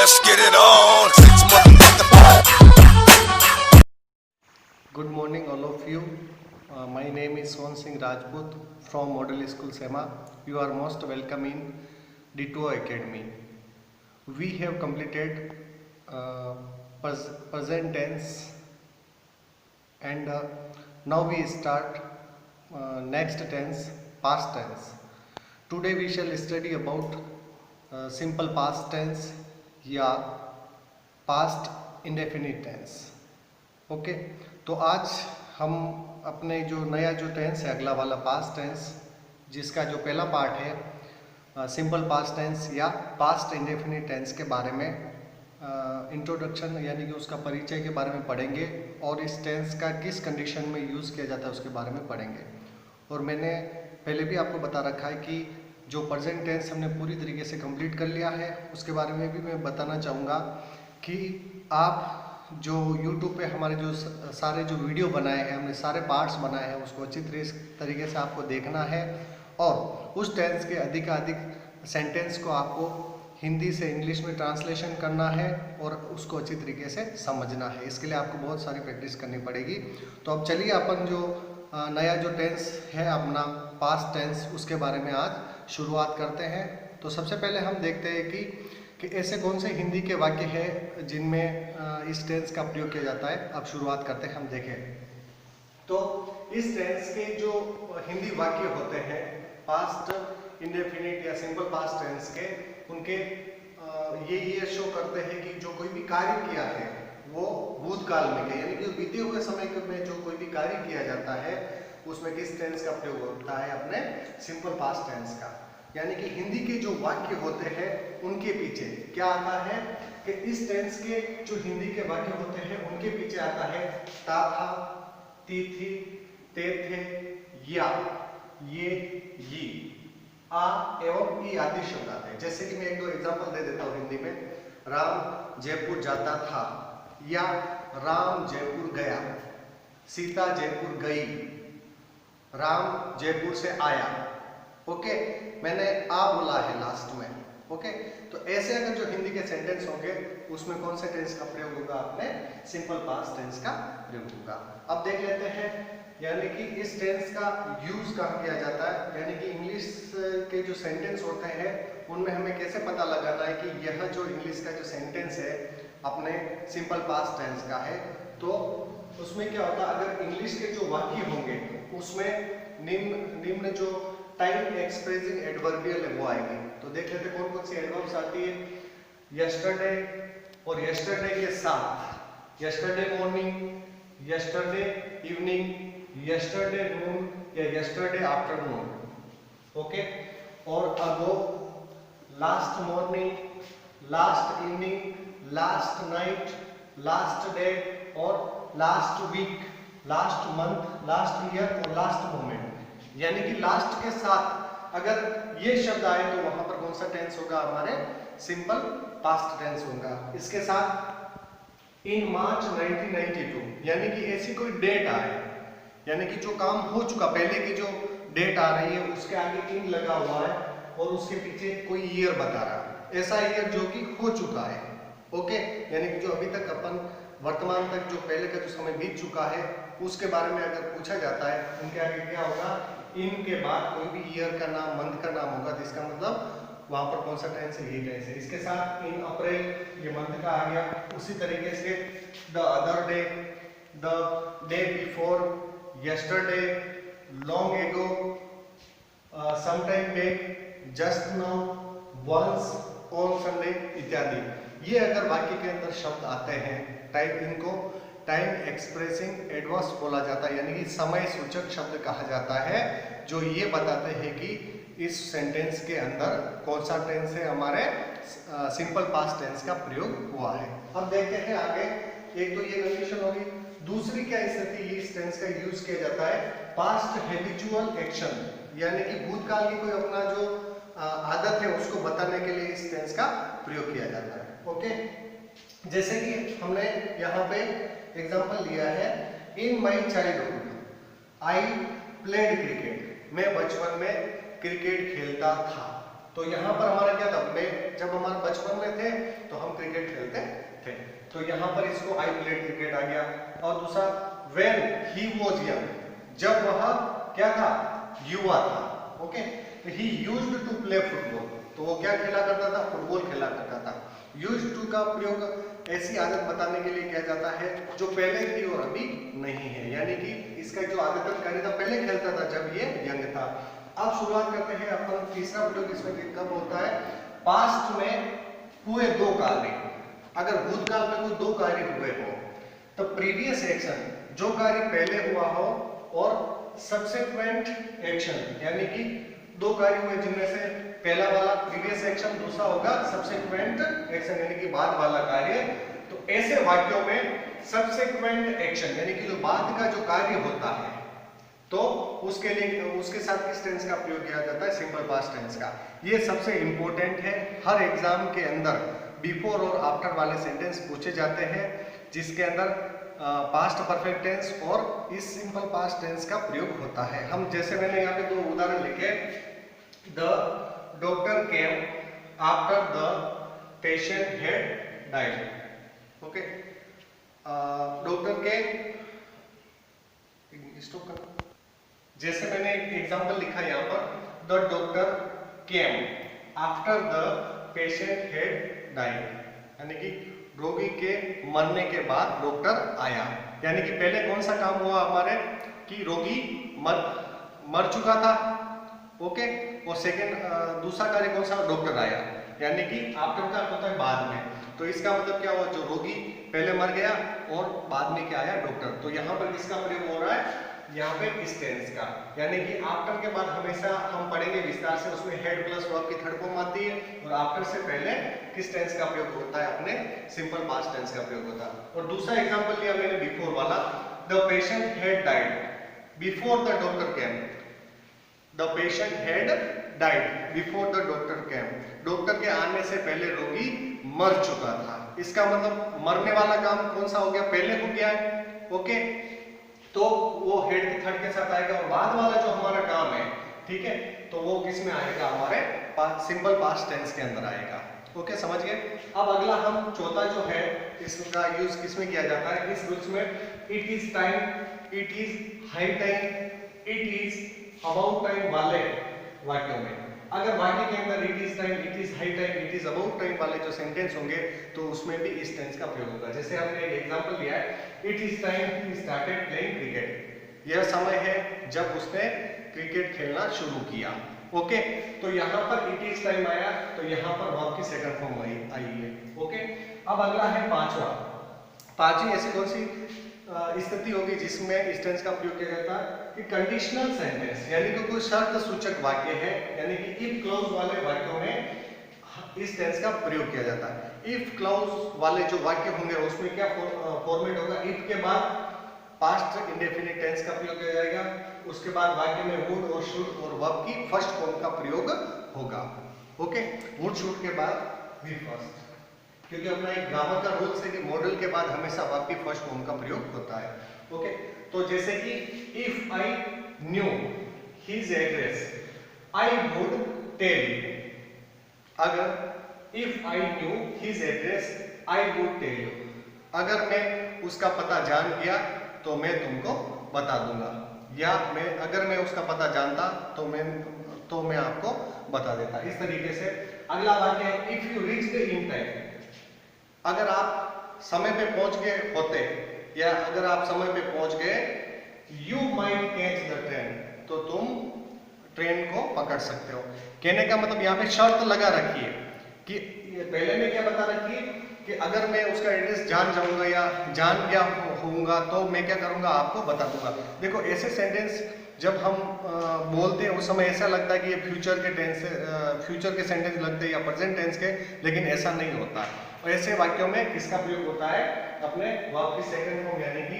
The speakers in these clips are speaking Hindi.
Let's get it on. Good morning, all of you. My name is Swan Singh Rajput from Model School SEMA. You are most welcome in D2O Academy. We have completed present tense and now we start next tense, past tense. Today we shall study about simple past tense या past indefinite tense. ओके तो आज हम अपने जो नया जो टेंस है अगला वाला पास्ट टेंस जिसका जो पहला पार्ट है सिंपल पास्ट टेंस या पास्ट इंडेफिनिट टेंस के बारे में इंट्रोडक्शन यानी कि उसका परिचय के बारे में पढ़ेंगे और इस टेंस का किस कंडीशन में यूज़ किया जाता है उसके बारे में पढ़ेंगे। और मैंने पहले भी आपको बता रखा है कि जो प्रेजेंट टेंस हमने पूरी तरीके से कंप्लीट कर लिया है उसके बारे में भी मैं बताना चाहूँगा कि आप जो YouTube पे हमारे जो सारे जो वीडियो बनाए हैं हमने सारे पार्ट्स बनाए हैं उसको अच्छी तरीके से आपको देखना है और उस टेंस के अधिक सेंटेंस को आपको हिंदी से इंग्लिश में ट्रांसलेशन करना है और उसको अच्छी तरीके से समझना है। इसके लिए आपको बहुत सारी प्रैक्टिस करनी पड़ेगी। तो अब चलिए अपन जो नया जो टेंस है अपना पास्ट टेंस उसके बारे में आज शुरुआत करते हैं। तो सबसे पहले हम देखते हैं कि ऐसे कौन से हिंदी के वाक्य हैं जिनमें इस टेंस का प्रयोग किया जाता है। अब शुरुआत करते हैं, हम देखें तो इस टेंस के जो हिंदी वाक्य होते हैं पास्ट इंडेफिनिट या सिंपल पास्ट टेंस के उनके ये शो करते हैं कि जो कोई भी कार्य किया है वो भूतकाल में के यानी कि बीते हुए समय में जो कोई भी कार्य किया जाता है उसमें किस टेंस का प्रयोग होता है, अपने सिंपल पास्ट टेंस का। यानी कि हिंदी के जो वाक्य होते हैं उनके पीछे क्या आता है कि इस टेंस के जो हिंदी के वाक्य होते हैं उनके पीछे आता है ता था, ती थी, ते थे, या, ये, यी, आ एवं ई आदि शब्द आते हैं। जैसे कि मैं एक दो एग्जांपल दे देता हूँ हिंदी में। राम जयपुर जाता था या राम जयपुर गया, सीता जयपुर गई, राम जयपुर से आया। ओके मैंने आ बोला है लास्ट में। ओके तो ऐसे अगर जो हिंदी के सेंटेंस होंगे उसमें कौन से टेंस का प्रयोग होगा, अपने सिंपल पास्ट टेंस का प्रयोग होगा। अब देख लेते हैं यानी कि इस टेंस का यूज कहाँ किया जाता है। यानी कि इंग्लिश के जो सेंटेंस होते हैं उनमें हमें कैसे पता लगाना है कि यह जो इंग्लिश का जो सेंटेंस है अपने सिंपल पास्ट टेंस का है। तो उसमें क्या होता है, अगर इंग्लिश के जो वाक्य होंगे उसमें निम्न जो टाइम एक्सप्रेसिंग एडवर्बियल है वो आएगी। तो देख लेते कौन कौन सी एडवर्ब्स आती है। यस्टरडे और यस्टरडे के साथ, yesterday morning, yesterday evening, yesterday noon या यस्टरडे आफ्टरनून। ओके और ago, last morning, last evening, last night, last day और last week, last month, last year और लास्ट मोमेंट। यानी कि लास्ट के साथ अगर ये शब्द आए तो वहां पर कौन सा टेंस होगा, हमारे सिंपल पास्ट टेंस होगा। इसके साथ इन मार्च 1992 यानी कि ऐसी कोई डेट आए यानी कि जो काम हो चुका पहले की जो डेट आ रही है उसके आगे इन लगा हुआ है और उसके पीछे कोई ईयर बता रहा है, ऐसा ईयर जो कि हो चुका है। ओके यानी कि जो अभी तक अपन वर्तमान तक जो पहले का जो समय बीत चुका है उसके बारे में अगर पूछा जाता है उनके आगे क्या होगा, इन के बाद कोई भी ईयर का नाम, मंथ का नाम होगा। तो इसका मतलब वहां पर कौन सा टेंस है, यही टेंस है। इसके साथ इन अप्रैल ये मंथ का आ गया। उसी तरीके से the other day, the day before, yesterday, long ago, sometime back, just now, once, on Sunday इत्यादि। ये अगर वाक्य के अंदर शब्द आते हैं इनको टाइम एक्सप्रेसिंग एडवर्ब्स बोला जाता है यानी कि समय सूचक शब्द कहा जाता है जो ये बताते हैं कि इस सेंटेंस के अंदर कौन सा टेंस है, हमारे सिंपल पास्ट टेंस का प्रयोग हुआ है। अब देखते हैं आगे। एक तो ये कंडीशन होगी, दूसरी क्या स्थिति इस टेंस का यूज किया जाता है, पास्ट हैबिचुअल एक्शन यानी कि भूतकाल की कोई अपना जो आदत है उसको बताने के लिए इस टेंस का प्रयोग किया जाता है। ओके जैसे कि हमने यहाँ पे एग्जांपल लिया है, in my childhood I played cricket, मैं बचपन में क्रिकेट खेलता था। तो यहाँ पर हमारा क्या था, मैं जब हमारे बचपन में थे तो हम क्रिकेट खेलते थे, तो यहाँ पर इसको आई प्लेड क्रिकेट आ गया। और दूसरा व्हेन ही वाज यंग, जब वह क्या था, युवा था। ओके, तो he used to play football, तो वो क्या खेला करता था, फुटबॉल खेला करता था। यूज्ड टू का प्रयोग ऐसी आदत बताने के लिए किया जाता है जो पहले थी और अभी नहीं है, यानी कि इसका जो आदतन कार्य था पहले खेलता था जब ये यंग था। अब शुरुआत करते हैं अपन, तीसरा प्रयोग इसमें कब होता है, पास्ट में हुए दो कार्य। अगर भूतकाल में कोई दो कार्य हुए हो तो प्रीवियस एक्शन, जो कार्य पहले हुआ हो, और सब्सिक्वेंट एक्शन, यानी कि दो कार्य हुए जिनमें से पहला वाला प्रीवियस एक्शन, दूसरा होगा सब्सिक्वेंट एक्शन यानी कि बाद वाला कार्य। तो ऐसे वाक्यों में सब्सिक्वेंट एक्शन यानी कि जो बाद का जो कार्य होता है, तो उसके लिए उसके साथ किस टेंस का प्रयोग किया जाता है, सिंपल पास्ट टेंस का। ये सबसे इंपॉर्टेंट है, हर एग्जाम के अंदर बिफोर और आफ्टर वाले सेंटेंस पूछे जाते हैं, जिसके अंदर पास्ट परफेक्ट टेंस और इस सिंपल पास्ट टेंस का प्रयोग होता है। हम जैसे मैंने यहाँ पे दो उदाहरण लिखे, the doctor came after the patient had died. Okay, doctor के स्टॉप करना, जैसे मैंने एक एग्जांपल लिखा यहाँ पर, the doctor came after the patient had died, यानी कि रोगी के मरने के बाद डॉक्टर आया। यानी कि पहले कौन सा काम हुआ हमारे, कि रोगी मर चुका था। ओके, और सेकंड दूसरा कार्य कौन सा, डॉक्टर आया, यानी कि आफ्टर का होता है बाद में। तो इसका मतलब क्या हुआ, जो रोगी पहले मर गया और बाद में क्या आया, डॉक्टर। तो यहाँ पर किसका प्रयोग हो रहा है, यहाँ पे इस टेंस का, यानी कि आफ्टर के बाद हमेशा हम पढ़ेंगे विस्तार से, उसमें हेड प्लस वर्ब की थर्ड फॉर्म आती है, और आफ्टर से पहले किस टेंस का प्रयोग होता है, अपने सिंपल पास्ट टेंस का प्रयोग होता है। और दूसरा एग्जांपल लिया मैंने बिफोर वाला, the patient had died before the doctor came, the patient had died before the doctor came, doctor के आने से पहले रोगी मर चुका था। इसका मतलब मरने वाला काम कौन सा हो गया, पहले हो गया है। ओके, तो वो हेड के थर्ड के साथ आएगा, और बाद वाला जो हमारा काम है, ठीक है, तो वो किस में आएगा, हमारे सिंपल पास्ट टेंस के अंदर आएगा। ओके, समझ गए। अब अगला हम चौथा जो है, इसका यूज किस में किया जाता है, इस रूल्स में, it is time, it is high time, it is about time वाले वाक्यों में। अगर वाक्य के अंदर it is time, it is high time, it is about time वाले जो सेंटेंस होंगे, तो उसमें भी इस टेंस का प्रयोग होगा। जैसे हमने एक एग्जांपल लिया है, it is time he started playing cricket, यह समय है जब उसने क्रिकेट खेलना शुरू किया। ओके, तो यहाँ पर इट इज टाइम आया, तो यहाँ पर वर्ब की सेकंड फॉर्म आई है। ओके, अब अगला है पांचवा। पांचवी ऐसी कौन सी स्थिति होगी जिसमें इस टेंस का प्रयोग किया जाता है, कि कंडीशनल सेंटेंस, यानी कि कोई शर्त सूचक वाक्य है, यानी कि इफ क्लॉज वाले वाक्यों में इस टेंस का प्रयोग किया जाता है। इफ क्लॉज वाले जो वाक्य होंगे उसमें क्या फॉर्मेट होगा, इफ के बाद पास्ट इंडेफिनिट टेंस का प्रयोग किया जाएगा, उसके बाद वाक्य में वुड और शुड और वर्ब की फर्स्ट फॉर्म का प्रयोग होगा। ओके, वुड शुड के बाद वी फर्स्ट, क्योंकि अपना एक ग्रामर का रूल है कि मॉडल के बाद हमेशा वर्ब की फर्स्ट फॉर्म का प्रयोग होता है। ओके, तो जैसे कि if I knew his address I would tell you, अगर if I knew his address I would tell you, अगर मैं उसका पता जान गया तो मैं तुमको बता दूंगा, या अगर मैं उसका पता जानता तो मैं आपको बता देता। इस तरीके से अगला वाक्य है, if you reached in time, अगर आप समय पे पहुंच गए होते, या अगर आप समय पे पहुंच गए, you might catch the train, तो तुम ट्रेन को पकड़ सकते हो। कहने का मतलब यहाँ पे शर्त लगा रखी है कि पहले में क्या बता रखी है, कि अगर मैं उसका एड्रेस जान जाऊंगा या जान गया होऊंगा तो मैं क्या करूंगा, आपको बता दूंगा। देखो, ऐसे सेंटेंस जब हम बोलते हैं उस समय ऐसा लगता है कि ये फ्यूचर के सेंटेंस लगते हैं या प्रेजेंट टेंस के, लेकिन ऐसा नहीं होता। और ऐसे वाक्यों में किसका प्रयोग होता है, अपने वर्ब की सेकंड फॉर्म यानी कि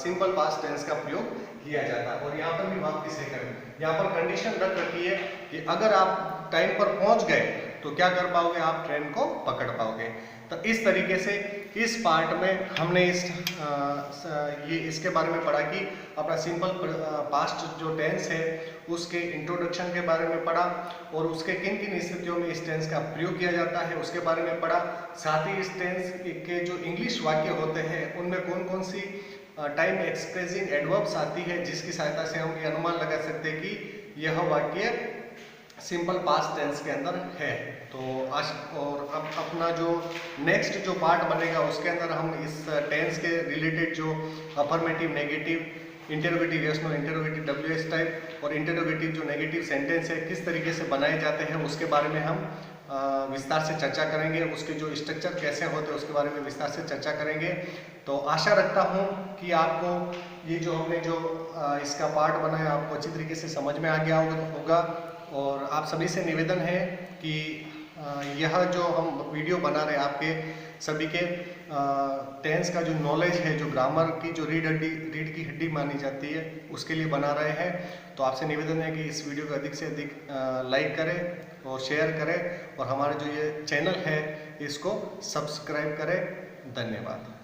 सिंपल पास्ट टेंस का प्रयोग किया जाता है। और यहाँ पर भी वर्ब की सेकंड, यहाँ पर कंडीशन रख रखी है कि अगर आप टाइम पर पहुंच गए तो क्या कर पाओगे, आप ट्रेन को पकड़ पाओगे। तो इस तरीके से इस पार्ट में हमने इसके बारे में पढ़ा कि अपना सिंपल पास्ट जो टेंस है उसके इंट्रोडक्शन के बारे में पढ़ा और उसके किन किन स्थितियों में इस टेंस का प्रयोग किया जाता है उसके बारे में पढ़ा। साथ ही इस टेंस के जो इंग्लिश वाक्य होते हैं उनमें कौन कौन सी टाइम एक्सप्रेसिंग एडवर्ब्स आती है जिसकी सहायता से हम ये अनुमान लगा सकते हैं कि यह वाक्य सिंपल पास्ट टेंस के अंदर है। तो आज और अब अपना जो नेक्स्ट जो पार्ट बनेगा उसके अंदर हम इस टेंस के रिलेटेड जो affirmative, negative, interrogative yes no, interrogative WS type और इंटरोगेटिव जो नेगेटिव सेंटेंस है किस तरीके से बनाए जाते हैं उसके बारे में हम विस्तार से चर्चा करेंगे। उसके जो स्ट्रक्चर कैसे होते हैं उसके बारे में विस्तार से चर्चा करेंगे। तो आशा रखता हूँ कि आपको ये जो हमने जो इसका पार्ट बनाया आपको अच्छी तरीके से समझ में आ गया होगा। और आप सभी से निवेदन है कि यह जो हम वीडियो बना रहे हैं आपके सभी के टेंस का जो नॉलेज है, जो ग्रामर की जो रीड की हड्डी मानी जाती है उसके लिए बना रहे हैं। तो आपसे निवेदन है कि इस वीडियो को अधिक से अधिक लाइक करें और शेयर करें और हमारा जो ये चैनल है इसको सब्सक्राइब करें। धन्यवाद।